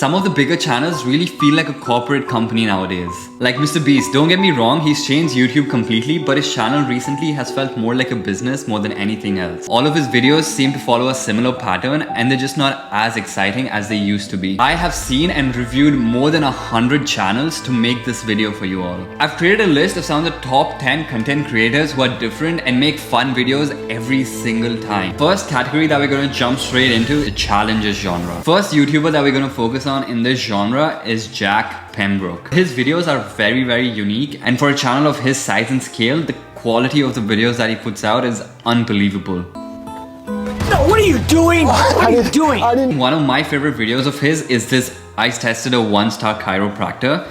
Some of the bigger channels really feel like a corporate company nowadays. Like Mr. Beast, don't get me wrong, he's changed YouTube completely, but his channel recently has felt more like a business more than anything else. All of his videos seem to follow a similar pattern and they're just not as exciting as they used to be. I have seen and reviewed more than 100 channels to make this video for you all. I've created a list of some of the top 10 content creators who are different and make fun videos every single time. First category that we're going to jump straight into, the challenges genre. First YouTuber that we're going to focus on in this genre is Jack Penbrook. His videos are very unique, and for a channel of his size and scale, the quality of the videos that he puts out is unbelievable. No, what are you doing? What are you doing? One of my favorite videos of his is this I tested a 1-star chiropractor.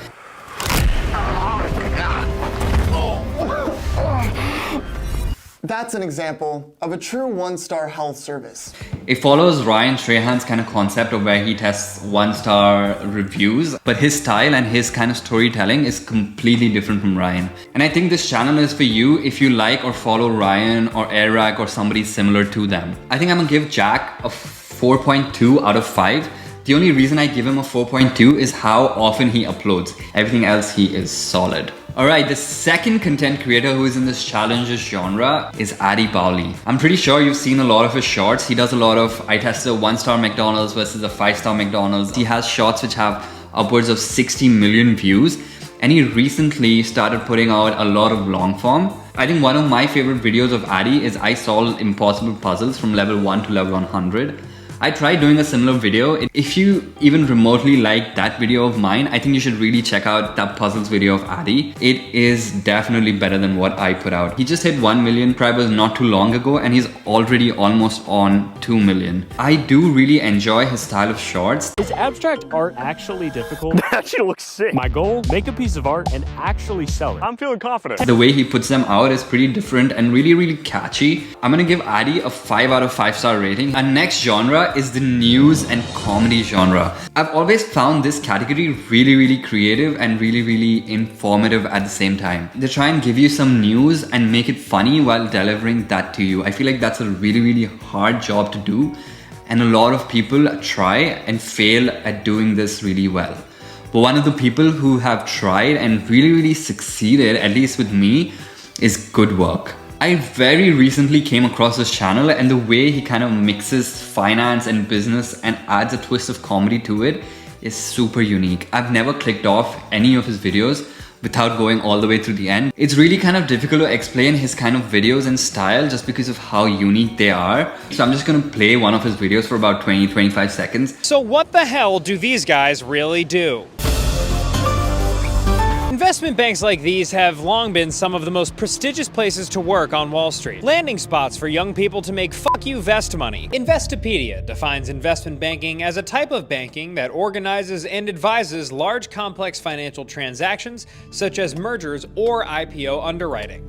That's an example of a true 1-star health service. It follows Ryan Trahan's kind of concept of where he tests 1-star reviews, but his style and his kind of storytelling is completely different from Ryan. And I think this channel is for you if you like or follow Ryan or Eric or somebody similar to them. I think I'm gonna give Jack a 4.2 out of 5. The only reason I give him a 4.2 is how often he uploads. Everything else, he is solid. Alright, the second content creator who is in this challenges genre is Bali. I'm pretty sure you've seen a lot of his shorts. He does a lot of, I tested a 1-star McDonald's versus a 5-star McDonald's. He has shorts which have upwards of 60 million views. And he recently started putting out a lot of long form. I think one of my favorite videos of Addy is I solved impossible puzzles from level 1 to level 100. I tried doing a similar video. If you even remotely like that video of mine, I think you should really check out that puzzles video of Addy. It is definitely better than what I put out. He just hit 1 million subscribers not too long ago and he's already almost on 2 million. I do really enjoy his style of shorts. Is abstract art actually difficult? That actually looks sick. My goal, make a piece of art and actually sell it. I'm feeling confident. The way he puts them out is pretty different and really catchy. I'm gonna give Addy a 5 out of 5-star rating. Our next genre is the news and comedy genre. I've always found this category really creative and really informative at the same time. They try and give you some news and make it funny while delivering that to you. I feel like that's a really hard job to do, and a lot of people try and fail at doing this really well. But one of the people who have tried and really succeeded, at least with me, is Good Work. I very recently came across this channel, and the way he kind of mixes finance and business and adds a twist of comedy to it is super unique. I've never clicked off any of his videos without going all the way through the end. It's really kind of difficult to explain his kind of videos and style just because of how unique they are. So I'm just gonna play one of his videos for about 20-25 seconds. So what the hell do these guys really do? Investment banks like these have long been some of the most prestigious places to work on Wall Street. Landing spots for young people to make fuck you vest money. Investopedia defines investment banking as a type of banking that organizes and advises large complex financial transactions such as mergers or IPO underwriting.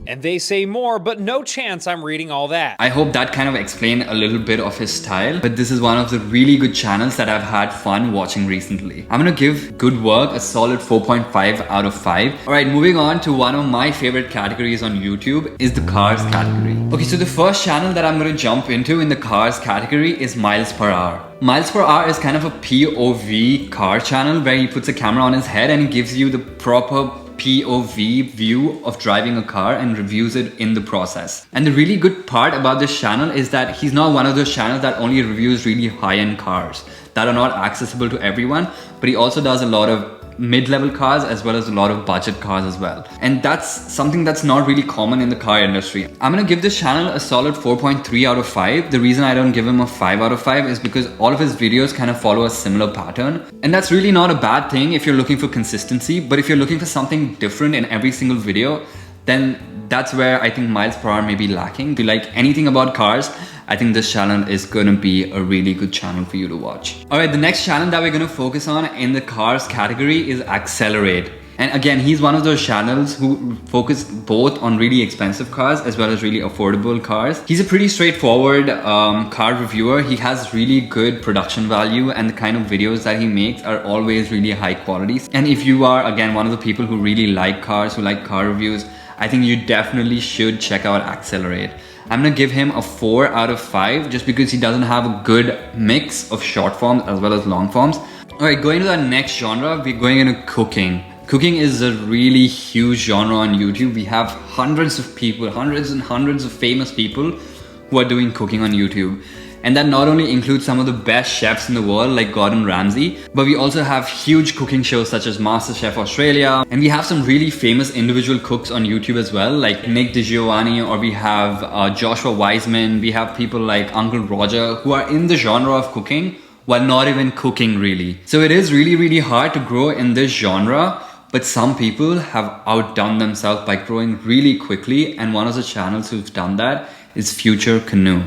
And they say more, but no chance I'm reading all that. I hope that kind of explained a little bit of his style, but this is one of the really good channels that I've had fun watching recently. I'm gonna give Good Work a solid 4.5 out of 5. Alright, moving on to one of my favorite categories on YouTube is the cars category. Okay, so the first channel that I'm gonna jump into in the cars category is Miles Per Hour. Miles Per Hour is kind of a POV car channel where he puts a camera on his head and he gives you the proper POV view of driving a car and reviews it in the process. And the really good part about this channel is that he's not one of those channels that only reviews really high-end cars that are not accessible to everyone, but he also does a lot of mid-level cars as well as a lot of budget cars as well. And that's something that's not really common in the car industry. I'm gonna give this channel a solid 4.3 out of 5. The reason I don't give him a 5 out of 5 is because all of his videos kind of follow a similar pattern. And that's really not a bad thing if you're looking for consistency, but if you're looking for something different in every single video, then that's where I think Miles Per Hour may be lacking. If you like anything about cars, I think this channel is gonna be a really good channel for you to watch. Alright, the next channel that we're gonna focus on in the cars category is Accelerate. And again, he's one of those channels who focus both on really expensive cars as well as really affordable cars. He's a pretty straightforward car reviewer. He has really good production value, and the kind of videos that he makes are always really high quality. And if you are, again, one of the people who really like cars, who like car reviews, I think you definitely should check out Accelerate. I'm gonna give him a 4 out of 5 just because he doesn't have a good mix of short forms as well as long forms. Alright, going to the next genre, we're going into cooking. Cooking is a really huge genre on YouTube. We have hundreds of people, hundreds and hundreds of famous people who are doing cooking on YouTube. And that not only includes some of the best chefs in the world like Gordon Ramsay, but we also have huge cooking shows such as MasterChef Australia. And we have some really famous individual cooks on YouTube as well, like Nick DiGiovanni, or we have Joshua Wiseman. We have people like Uncle Roger who are in the genre of cooking while not even cooking really. So it is really, really hard to grow in this genre. But some people have outdone themselves by growing really quickly, and one of the channels who've done that is Future Canoe.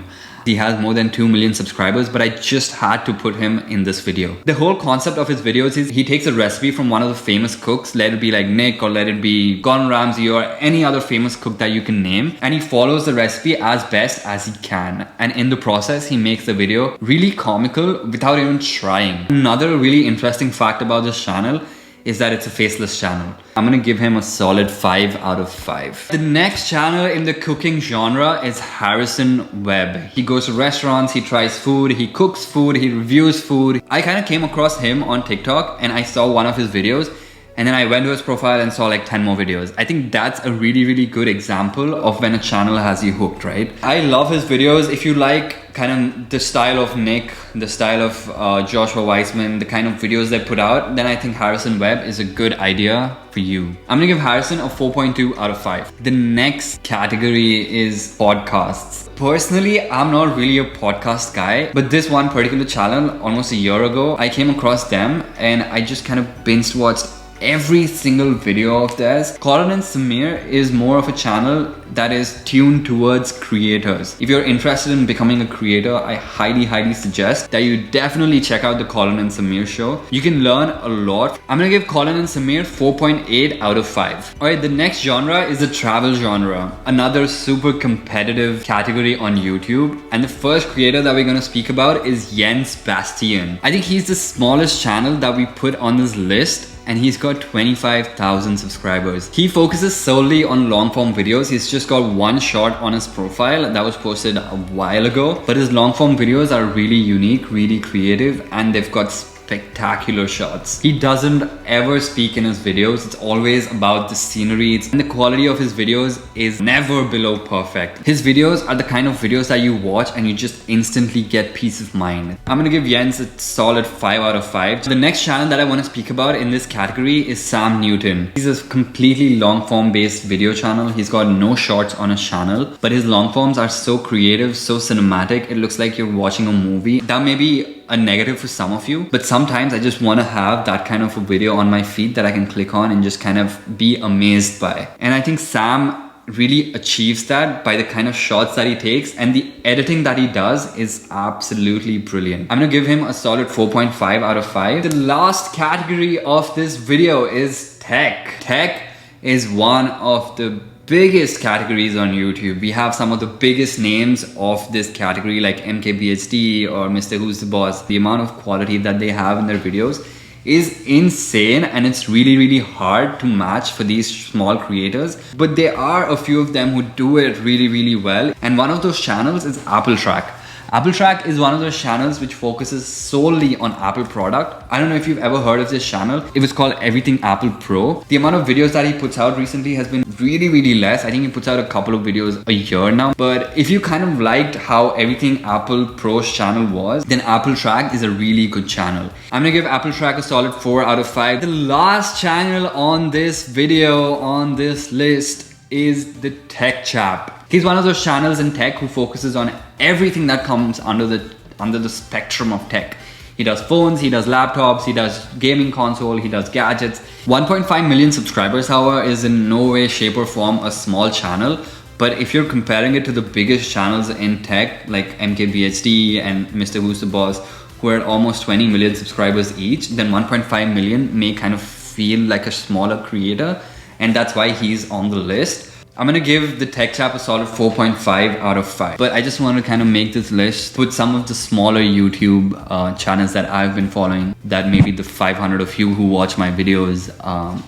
He has more than 2 million subscribers, but I just had to put him in this video. The whole concept of his videos is he takes a recipe from one of the famous cooks, let it be like Nick or let it be Gordon Ramsay or any other famous cook that you can name, and he follows the recipe as best as he can. And in the process, he makes the video really comical without even trying. Another really interesting fact about this channel is that it's a faceless channel. I'm gonna give him a solid 5 out of 5. The next channel in the cooking genre is Harrison Webb. He goes to restaurants, he tries food, he cooks food, he reviews food. I kind of came across him on TikTok and I saw one of his videos, and then I went to his profile and saw like 10 more videos. I think that's a really, really good example of when a channel has you hooked, right? I love his videos. If you like kind of the style of Nick, the style of Joshua Wiseman, the kind of videos they put out, then I think Harrison Webb is a good idea for you. I'm gonna give Harrison a 4.2 out of 5. The next category is podcasts. Personally, I'm not really a podcast guy, but this one particular channel, almost a year ago, I came across them and I just kind of binge watched every single video of theirs. Colin Samir is more of a channel that is tuned towards creators. If you're interested in becoming a creator, I highly suggest that you definitely check out the Colin and Samir show. You can learn a lot. I'm gonna give Colin and Samir 4.8 out of 5. Alright, the next genre is the travel genre. Another super competitive category on YouTube. And the first creator that we're gonna speak about is Jens Bastian. I think he's the smallest channel that we put on this list, and he's got 25,000 subscribers. He focuses solely on long form videos. He's just got one short on his profile that was posted a while ago, but his long form videos are really unique, really creative, and they've got spectacular shots. He doesn't ever speak in his videos. It's always about the scenery, and the quality of his videos is never below perfect. His videos are the kind of videos that you watch and you just instantly get peace of mind. I'm gonna give Jens a solid 5 out of 5. The next channel that I want to speak about in this category is Sam Newton. He's a completely long form based video channel. He's got no shorts on his channel, but his long forms are so creative, so cinematic. It looks like you're watching a movie. That may be a negative for some of you, but sometimes I just want to have that kind of a video on my feed that I can click on and just kind of be amazed by. And I think Sam really achieves that by the kind of shots that he takes, and the editing that he does is absolutely brilliant. I'm gonna give him a solid 4.5 out of 5. The last category of this video is tech. Tech is one of the biggest categories on YouTube. We have some of the biggest names of this category like MKBHD or Mr. Who's the Boss. The amount of quality that they have in their videos is insane, and it's really hard to match for these small creators, but there are a few of them who do it really well, and one of those channels is Apple Track. Apple Track is one of those channels which focuses solely on Apple product. I don't know if you've ever heard of this channel. It was called Everything Apple Pro. The amount of videos that he puts out recently has been really less. I think he puts out a couple of videos a year now. But if you kind of liked how Everything Apple Pro's channel was, then Apple Track is a really good channel. I'm gonna give Apple Track a solid 4 out of 5. The last channel on this video, on this list, is the Tech Chap. He's one of those channels in tech who focuses on everything that comes under the spectrum of tech. He does phones, he does laptops, he does gaming console, he does gadgets. 1.5 million subscribers, however, is in no way, shape or form a small channel. But if you're comparing it to the biggest channels in tech like MKBHD and Mr. Who's the Boss, who are at almost 20 million subscribers each, then 1.5 million may kind of feel like a smaller creator, and that's why he's on the list. I'm gonna give the Tech Chap a solid 4.5 out of 5. But I just want to kind of make this list, put some of the smaller YouTube channels that I've been following that maybe the 500 of you who watch my videos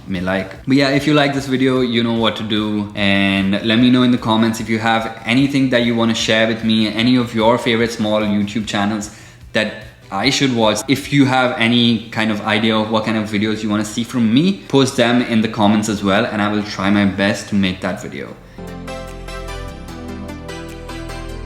may like. But yeah, if you like this video, you know what to do. And let me know in the comments if you have anything that you want to share with me, any of your favorite small YouTube channels that I should watch. If you have any kind of idea of what kind of videos you want to see from me, post them in the comments as well, and I will try my best to make that video.